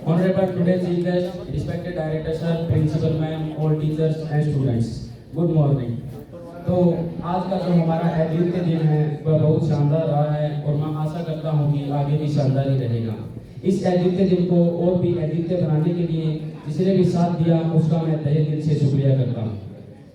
Honorable today's guest, respected director sir, principal ma'am, all teachers and students. Good morning. तो आज का जो हमारा अद्वितीय दिन है वह बहुत शानदार रहा है और मैं आशा करता हूँ कि आगे भी शानदार ही रहेगा। इस अद्वितीय दिन को और भी अद्वितीय बनाने के लिए जिसने भी साथ दिया उसका मैं तहे दिल से शुक्रिया करता हूँ।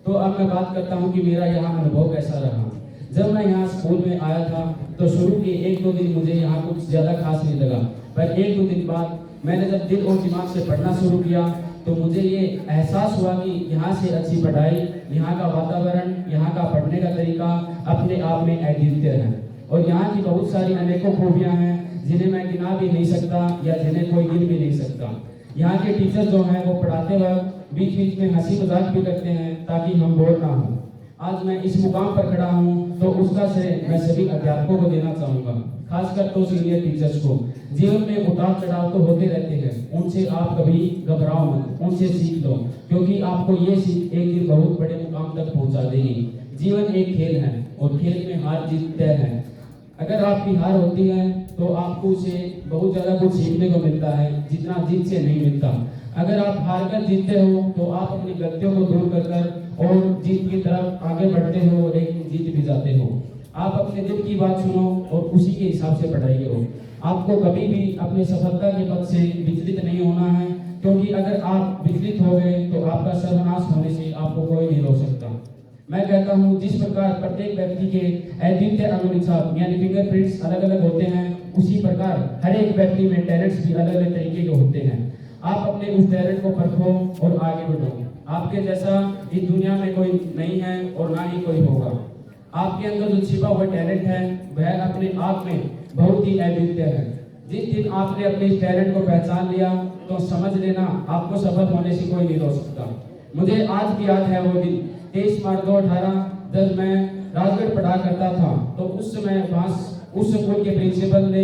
तो अब मैं बात करता हूँ कि मेरा यहाँ अनुभव कैसा रहा। जब मैं यहाँ स्कूल में आया था तो शुरू के 1-2 दिन मुझे यहाँ कुछ ज़्यादा खास नहीं लगा, पर 1-2 दिन बाद मैंने जब दिल और दिमाग से पढ़ना शुरू किया तो मुझे ये एहसास हुआ कि यहाँ से अच्छी पढ़ाई, यहाँ का वातावरण, यहाँ का पढ़ने का तरीका अपने आप में अद्वितीय है और यहाँ की बहुत सारी अनेकों खूबियाँ हैं जिन्हें मैं गिना भी नहीं सकता या जिन्हें कोई गिन भी नहीं सकता। यहाँ के टीचर जो हैं वो पढ़ाते वक्त बीच बीच में हंसी मजाक भी करते हैं ताकि हम बोर ना हों। आज मैं इस मुकाम पर खड़ा हूँ तो उसका श्रेय मैं सभी अध्यापकों को देना चाहूँगा, खासकर तो सीनियर टीचर्स को। जीवन में उतार चढ़ाव तो होते रहते हैं, उनसे आप कभी घबराओ मत, उनसे सीख लो, क्योंकि आपको ये सीख एक दिन बहुत बड़े मुकाम तक पहुँचा देगी। जीवन एक खेल है और खेल में हार जीत तय है। अगर आपकी हार होती है तो आपको उसे बहुत ज़्यादा कुछ सीखने को मिलता है जितना जीत से नहीं मिलता। अगर आप हार कर जीतते हो तो आप अपनी गलतियों को दूर कर और जीत की तरफ आगे बढ़ते हो, लेकिन जीत भी जाते हो। आप अपने दिल की बात सुनो और उसी के हिसाब से पढ़ाई करो। आपको कभी भी अपनी सफलता के पथ से विचलित नहीं होना है, क्योंकि अगर आप विचलित हो गए तो आपका सर्वनाश होने से आपको कोई नहीं रोक सकता। मैं कहता हूँ जिस प्रकार प्रत्येक व्यक्ति के अद्वितीय अंगुलिछाप यानी फिंगरप्रिंट्स अलग अलग होते हैं, उसी प्रकार हर एक व्यक्ति में टैलेंट्स भी अलग अलग तरीके के होते हैं। आप अपने उस टैलेंट को परखो और आगे बढ़ो। आपके जैसा इस दुनिया में कोई नहीं है और ना ही कोई होगा। आपके अंदर जो छिपा हुआ टैलेंट है वह अपने आप में बहुत ही अद्वितीय है। जिस दिन आपने अपने इस टैलेंट को पहचान लिया तो समझ लेना आपको सफल होने से कोई नहीं रोक सकता। मुझे आज भी याद है वो दिन 23 मार्च 2018 जब मैं राजगढ़ पढ़ा करता था, तो उस समय उस स्कूल के प्रिंसिपल ने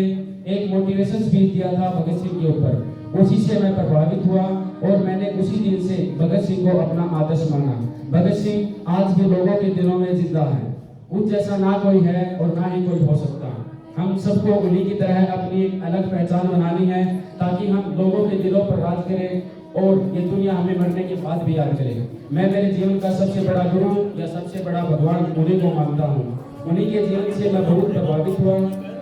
एक मोटिवेशन स्पीच दिया था भगत सिंह के ऊपर। उसी से मैं प्रभावित हुआ और मैंने उसी दिन से भगत सिंह को अपना आदर्श माना। भगत सिंह आज भी लोगों के दिलों में जिंदा है। उस जैसा ना कोई है और ना ही कोई हो सकता। हम सबको उन्हीं की तरह अपनी एक अलग पहचान बनानी है ताकि हम लोगों के दिलों पर राज करें और ये दुनिया हमें मरने के बाद भी याद करे। मैं मेरे जीवन का सबसे बड़ा गुरु या सबसे बड़ा भगवान उन्हीं को मानता हूँ। उन्हीं के जीवन से मैं बहुत प्रभावित हुआ।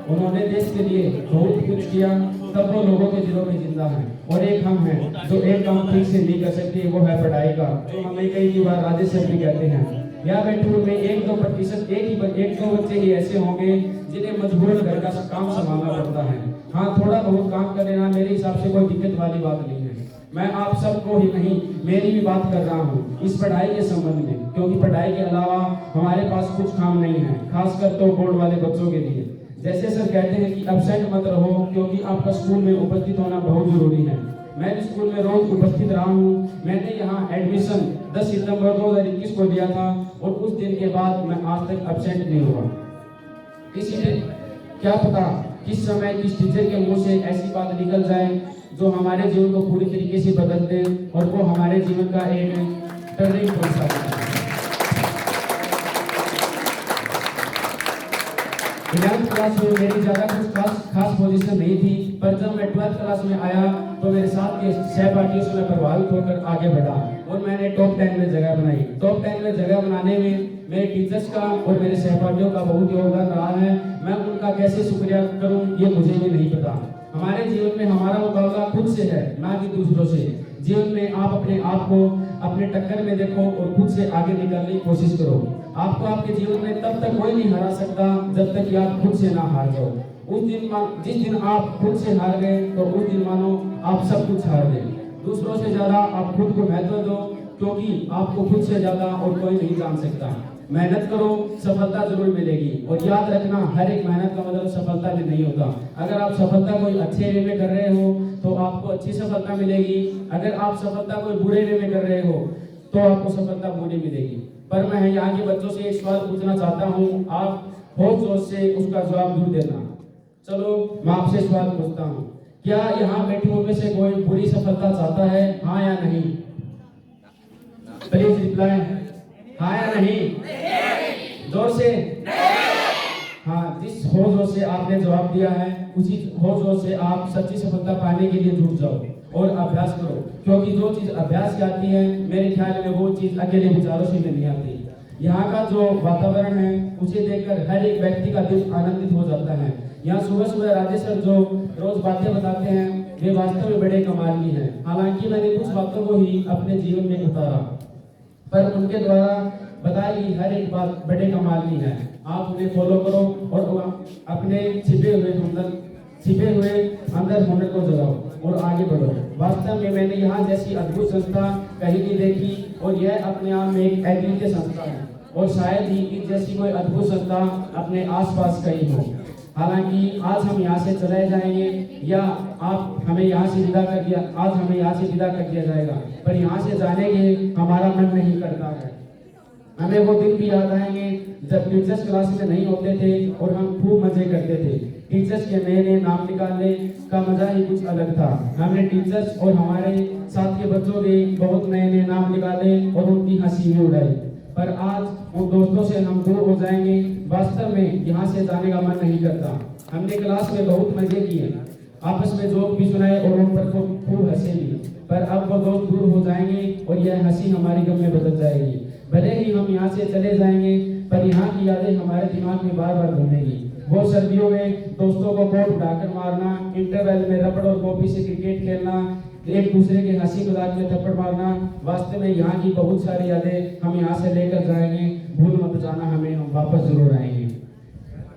उन्होंने देश के लिए बहुत कुछ किया, तब वो लोगों के दिलों में जिंदा है। और एक हम हैं जो एक काम ठीक से नहीं कर सकते, वो है पढ़ाई का, जो हमें कई बार राजेश सर भी कहते हैं। यहाँ बैठे में 1-2% एक दो बच्चे ही ऐसे होंगे जिन्हें मजबूरन घर का काम संभालना पड़ता है। हाँ, थोड़ा बहुत काम कर लेना मेरे हिसाब से कोई दिक्कत वाली बात नहीं है। मैं आप सबको ही नहीं, मेरी भी बात कर रहा हूँ इस पढ़ाई के संबंध में, क्योंकि पढ़ाई के अलावा हमारे पास कुछ काम नहीं है, खासकर तो बोर्ड वाले बच्चों के लिए। जैसे सर कहते हैं कि एब्सेंट मत रहो, क्योंकि आपका स्कूल में उपस्थित होना बहुत जरूरी है। मैं भी स्कूल में रोज उपस्थित रहा हूँ। मैंने यहाँ एडमिशन 10 सितंबर 2021 को दिया था और उस दिन के बाद मैं आज तक एब्सेंट नहीं हुआ। इसलिए क्या पता किस समय किस टीचर के मुंह से ऐसी बात निकल जाए जो हमारे जीवन को पूरी तरीके से बदल दे और वो हमारे जीवन का एक टर्निंग पॉइंट है। 11th क्लास में मेरी ज़्यादा कुछ खास पोजीशन नहीं थी, पर जब मैं 12th क्लास में आया तो मेरे साथ के सहपाठियों से मैं प्रभावित होकर आगे बढ़ा और मैंने टॉप 10 में जगह बनाई। टॉप 10 में जगह बनाने में मेरे टीचर्स का और मेरे सहपाठियों का बहुत योगदान रहा है। मैं उनका कैसे शुक्रिया करूं ये मुझे भी नहीं पता। हमारे जीवन में हमारा मुकाबला खुद से है, ना कि दूसरों से। जीवन में आप अपने आप को अपने टक्कर में देखो और खुद से आगे निकलने की कोशिश करो। आपको आपके जीवन में तब तक कोई नहीं हरा सकता जब तक कि आप खुद से ना हार जाओ। जिस दिन आप खुद से हार गए तो उस दिन मानो आप सब कुछ हार गए। दूसरों से ज्यादा आप खुद को महत्व दो, क्योंकि आपको खुद से ज्यादा और कोई नहीं जान सकता। मेहनत करो, सफलता जरूर मिलेगी। और याद रखना, हर एक मेहनत का मतलब सफलता भी नहीं होता। अगर आप सफलता कोई अच्छे वे में कर रहे हो तो आपको अच्छी सफलता मिलेगी। अगर आप सफलता कोई बुरे वे में कर रहे हो तो आपको सफलता बुरी मिलेगी। पर मैं यहाँ के बच्चों से एक सवाल पूछना चाहता हूँ, आप होश जोश से उसका जवाब जरूर देना। चलो मैं आपसे सवाल पूछता हूँ, क्या यहाँ बैठे हुए में से कोई बुरी सफलता चाहता है, हाँ या नहीं? प्लीज रिप्लाई, हाँ या नहीं? जोर से। हाँ, जिस होश से आपने जवाब दिया है उसी होश से आप सच्ची सफलता पाने के लिए जुट जाओ और अभ्यास करो, क्योंकि जो चीज़ अभ्यास से आती है मेरे ख्याल में वो चीज़ अकेले विचारों से नहीं आती। यहाँ का जो वातावरण है उसे देखकर हर एक व्यक्ति का दिल आनंदित हो जाता है। यहाँ सुबह सुबह राजेश सर जो रोज बातें बताते हैं वे वास्तव में बड़े कमाल की हैं। हालांकि मैंने कुछ बातों को ही अपने जीवन में उतारा, पर उनके द्वारा बताई गई हर एक बात बड़े कमाल की है। आप उन्हें फॉलो करो और अपने छिपे हुए अंदर हुनर को जगाओ और आगे बढ़ो। वास्तव में मैंने यहाँ जैसी अद्भुत संस्था कहीं नहीं देखी और यह अपने आप में एक अद्वितीय संस्था है और शायद ही इस जैसी कोई अद्भुत संस्था अपने आसपास कहीं हो। हालांकि आज हम यहाँ से चले जाएंगे या आप हमें यहाँ से विदा कर दिया आज हमें यहाँ से विदा कर दिया जाएगा, पर यहाँ से जाने के हमारा मन नहीं करता है। हमें वो दिन भी याद आएंगे जब टीचर्स क्लास में नहीं होते थे और हम खूब मजे करते थे। टीचर्स के नए नए नाम निकालने का मजा ही कुछ अलग था। हमने टीचर्स और हमारे साथ के बच्चों के बहुत नए नए नाम निकाले और उनकी हंसी भी उड़ाई, पर आज उन दोस्तों से हम दूर हो जाएंगे। वास्तव में यहाँ से जाने का मन नहीं करता। हमने क्लास में बहुत मजे किए, आपस में जोक भी सुनाए और उन पर खूब हंसे भी, पर अब वो दोस्त दूर हो जाएंगे और यह हंसी हमारी गम में बदल जाएगी। भले ही हम यहाँ से चले जाएंगे, पर यहाँ की यादें हमारे दिमाग में बार बार घूमेगी। वो सर्दियों में दोस्तों को कोट उठाकर मारना, इंटरवल में रबड़ और कॉपी से क्रिकेट खेलना, एक दूसरे के हंसी मजाक में थप्पड़ मारना, वास्तव में यहाँ की बहुत सारी यादें हम यहाँ से लेकर जाएंगे। भूल मत जाना, हमें हम वापस जरूर आएंगे।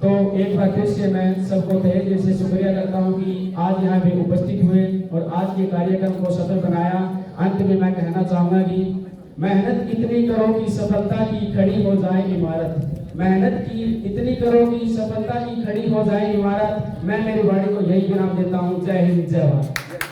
तो एक बार फिर से मैं सबको तहे दिल से शुक्रिया करता हूँ कि आज यहाँ पे उपस्थित हुए और आज के कार्यक्रम को सफल बनाया। अंत में मैं कहना चाहूँगा कि मेहनत इतनी करो कि सफलता की खड़ी हो जाए इमारत। मेहनत की इतनी करो कि सफलता की खड़ी हो जाए इमारत। मैं मेरी वाणी को यही विराम देता हूँ। जय हिंद, जय भारत।